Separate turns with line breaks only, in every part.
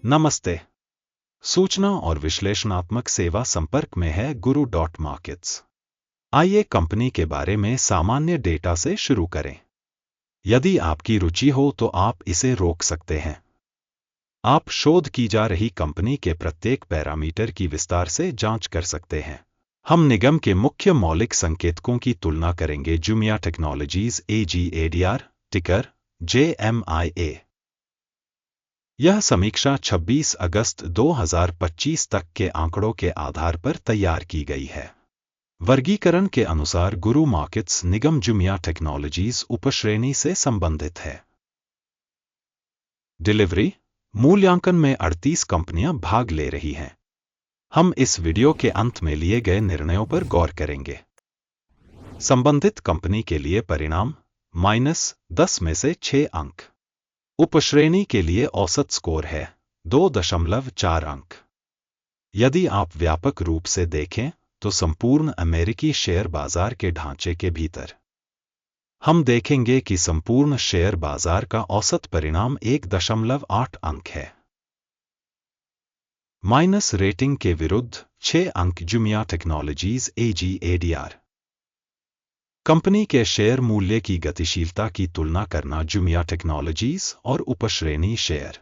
नमस्ते। सूचना और विश्लेषणात्मक सेवा संपर्क में है गुरु मार्केट्स। आइए कंपनी के बारे में सामान्य डेटा से शुरू करें। यदि आपकी रुचि हो तो आप इसे रोक सकते हैं। आप शोध की जा रही कंपनी के प्रत्येक पैरामीटर की विस्तार से जांच कर सकते हैं। हम निगम के मुख्य मौलिक संकेतकों की तुलना करेंगे। जुमिया टेक्नोलॉजीज AGADR, टिकर JMIA। यह समीक्षा 26 अगस्त 2025 तक के आंकड़ों के आधार पर तैयार की गई है। वर्गीकरण के अनुसार गुरु मार्केट्स निगम जुमिया टेक्नोलॉजीज उपश्रेणी से संबंधित है। डिलीवरी मूल्यांकन में 38 कंपनियां भाग ले रही हैं। हम इस वीडियो के अंत में लिए गए निर्णयों पर गौर करेंगे। संबंधित कंपनी के लिए परिणाम -10 में से 6 अंक। उपश्रेणी के लिए औसत स्कोर है 2.4 अंक। यदि आप व्यापक रूप से देखें तो संपूर्ण अमेरिकी शेयर बाजार के ढांचे के भीतर हम देखेंगे कि संपूर्ण शेयर बाजार का औसत परिणाम 1.8 अंक है। माइनस रेटिंग के विरुद्ध 6 अंक। जुमिया टेक्नोलॉजीज AGADR। कंपनी के शेयर मूल्य की गतिशीलता की तुलना करना। जुमिया टेक्नोलॉजीज और उपश्रेणी शेयर।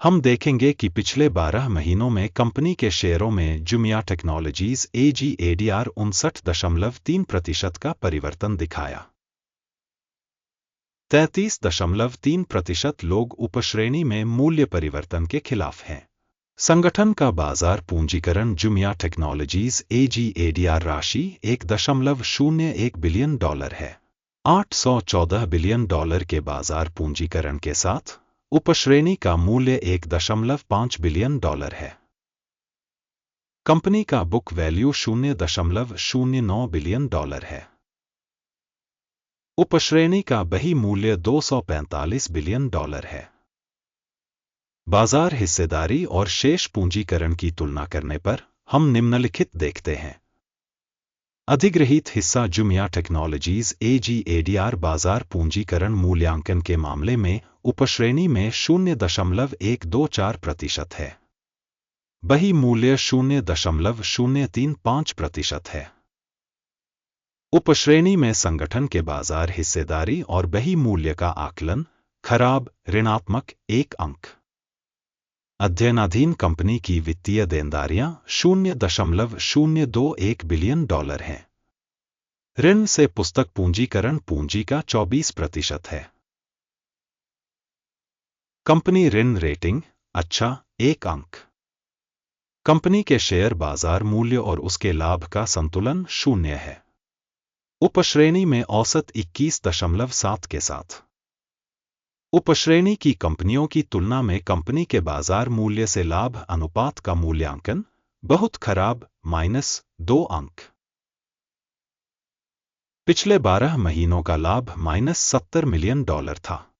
हम देखेंगे कि पिछले 12 महीनों में कंपनी के शेयरों में जुमिया टेक्नोलॉजीज AGADR 59.3% का परिवर्तन दिखाया। 33.3% लोग उपश्रेणी में मूल्य परिवर्तन के खिलाफ हैं। संगठन का बाजार पूंजीकरण। जुमिया टेक्नोलॉजीज AGADR राशि $1.01 बिलियन है। $814 बिलियन के बाजार पूंजीकरण के साथ उपश्रेणी का मूल्य $1.5 बिलियन है। कंपनी का बुक वैल्यू $0.09 बिलियन है। उपश्रेणी का बही मूल्य $245 बिलियन है। बाजार हिस्सेदारी और शेष पूंजीकरण की तुलना करने पर हम निम्नलिखित देखते हैं। अधिग्रहित हिस्सा। जुमिया टेक्नोलॉजीज AGADR बाजार पूंजीकरण मूल्यांकन के मामले में उपश्रेणी में 0.124% है। बही मूल्य 0.035% है। उपश्रेणी में संगठन के बाजार हिस्सेदारी और बही मूल्य का आकलन खराब ऋणात्मक 1 अंक। अध्ययनाधीन कंपनी की वित्तीय देनदारियां $0.021 बिलियन हैं। ऋण से पुस्तक पूंजीकरण पूंजी का 24% है। कंपनी ऋण रेटिंग अच्छा 1 अंक। कंपनी के शेयर बाजार मूल्य और उसके लाभ का संतुलन 0 है। उपश्रेणी में औसत 21.7 के साथ। उपश्रेणी की कंपनियों की तुलना में कंपनी के बाजार मूल्य से लाभ अनुपात का मूल्यांकन बहुत खराब -2 अंक। पिछले 12 महीनों का लाभ -$70 मिलियन था।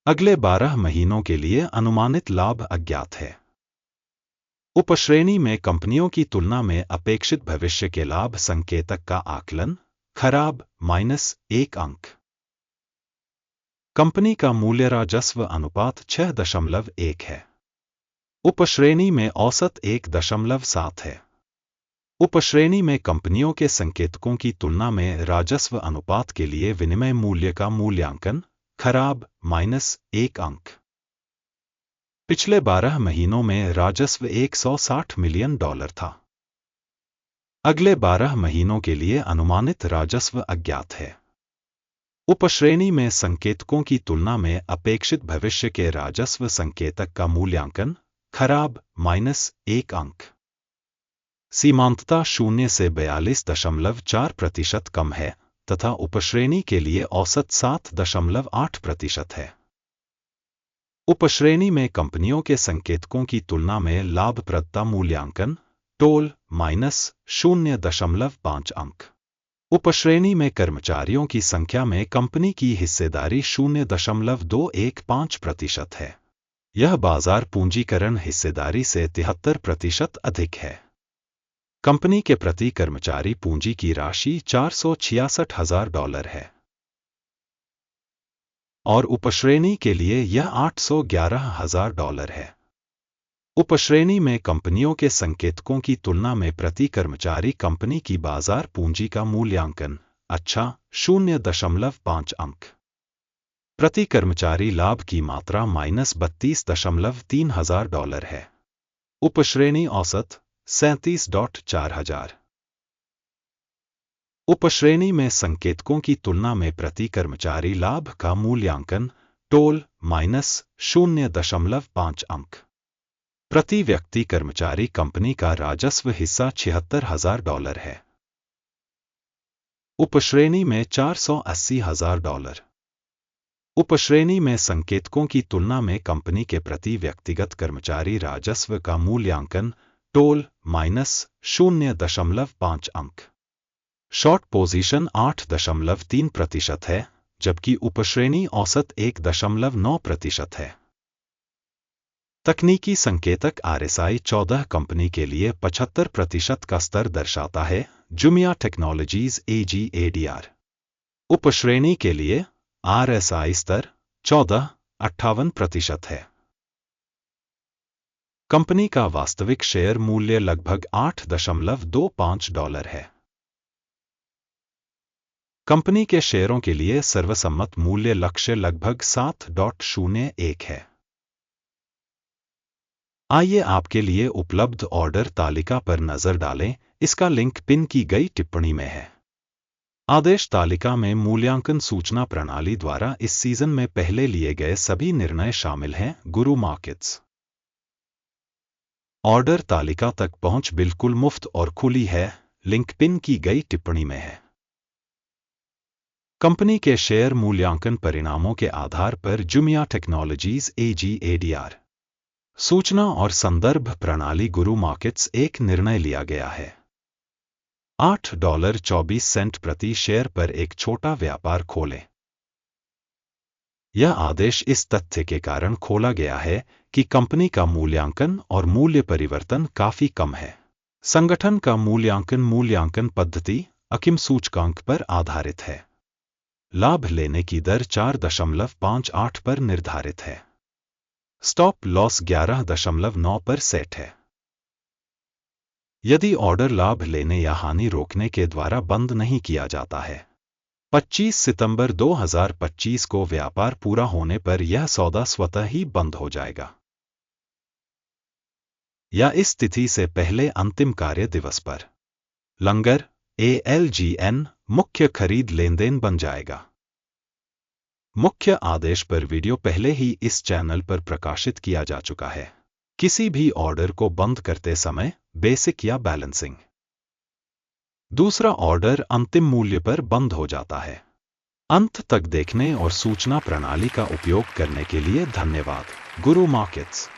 अगले 12 महीनों के लिए अनुमानित लाभ अज्ञात है। उपश्रेणी में कंपनियों की तुलना में अपेक्षित भविष्य के लाभ संकेतक का आकलन खराब -1 अंक। कंपनी का मूल्य राजस्व अनुपात 6.1 है। उपश्रेणी में औसत 1.7 है। उपश्रेणी में कंपनियों के संकेतकों की तुलना में राजस्व अनुपात के लिए विनिमय मूल्य का मूल्यांकन खराब -1 अंक। पिछले 12 महीनों में राजस्व $160 मिलियन था। अगले 12 महीनों के लिए अनुमानित राजस्व अज्ञात है। उपश्रेणी में संकेतकों की तुलना में अपेक्षित भविष्य के राजस्व संकेतक का मूल्यांकन खराब -1 अंक। सीमांतता 0 से 42.4% कम है तथा उपश्रेणी के लिए औसत 7.8% है। उपश्रेणी में कंपनियों के संकेतकों की तुलना में लाभप्रदता मूल्यांकन टोल -0.5 अंक। उपश्रेणी में कर्मचारियों की संख्या में कंपनी की हिस्सेदारी 0.215% है। यह बाजार पूंजीकरण हिस्सेदारी से 73% अधिक है। कंपनी के प्रति कर्मचारी पूंजी की राशि $466,000 है। और उपश्रेणी के लिए यह $811,000 है। उपश्रेणी में कंपनियों के संकेतकों की तुलना में प्रति कर्मचारी कंपनी की बाजार पूंजी का मूल्यांकन अच्छा 0.5 अंक। प्रति कर्मचारी लाभ की मात्रा -$32.3 है। उपश्रेणी औसत 37.4 हजार। उपश्रेणी में संकेतकों की तुलना में प्रति कर्मचारी लाभ का मूल्यांकन टोल -0.5 अंक। प्रति व्यक्ति कर्मचारी कंपनी का राजस्व हिस्सा $76,000 है। उपश्रेणी में $480,000। उपश्रेणी में संकेतकों की तुलना में कंपनी के प्रति व्यक्तिगत कर्मचारी राजस्व का मूल्यांकन टोल -0.5 अंक। शॉर्ट पोजीशन 8.3% है, जबकि उपश्रेणी औसत 1.9% है। तकनीकी संकेतक RSI 14 कंपनी के लिए 75% का स्तर दर्शाता है। जुमिया टेक्नोलॉजीज AGADR। उपश्रेणी के लिए RSI स्तर 58% है। कंपनी का वास्तविक शेयर मूल्य लगभग $8.25 है। कंपनी के शेयरों के लिए सर्वसम्मत मूल्य लक्ष्य लगभग 7.01 है। आइए आपके लिए उपलब्ध ऑर्डर तालिका पर नजर डालें, इसका लिंक पिन की गई टिप्पणी में है। आदेश तालिका में मूल्यांकन सूचना प्रणाली द्वारा इस सीजन में पहले लिए गए सभी निर्णय शामिल हैं। गुरु मार्केट्स। ऑर्डर तालिका तक पहुंच बिल्कुल मुफ्त और खुली है, लिंक पिन की गई टिप्पणी में है। कंपनी के शेयर मूल्यांकन परिणामों के आधार पर जुमिया टेक्नोलॉजीज AGADR सूचना और संदर्भ प्रणाली गुरु मार्केट्स एक निर्णय लिया गया है। $8.24 प्रति शेयर पर एक छोटा व्यापार खोलें। यह आदेश इस तथ्य के कारण खोला गया है कि कंपनी का मूल्यांकन और मूल्य परिवर्तन काफी कम है। संगठन का मूल्यांकन पद्धति अकिम सूचकांक पर आधारित है। लाभ लेने की दर 4.58 पर निर्धारित है। स्टॉप लॉस 11.9 पर सेट है। यदि ऑर्डर लाभ लेने या हानि रोकने के द्वारा बंद नहीं किया जाता है, 25 सितंबर 2025 को व्यापार पूरा होने पर यह सौदा स्वतः ही बंद हो जाएगा, या इस तिथि से पहले अंतिम कार्य दिवस पर लंगर ALGN मुख्य खरीद लेनदेन बन जाएगा। मुख्य आदेश पर वीडियो पहले ही इस चैनल पर प्रकाशित किया जा चुका है। किसी भी ऑर्डर को बंद करते समय बेसिक या बैलेंसिंग दूसरा ऑर्डर अंतिम मूल्य पर बंद हो जाता है। अंत तक देखने और सूचना प्रणाली का उपयोग करने के लिए धन्यवाद। गुरु मार्केट्स।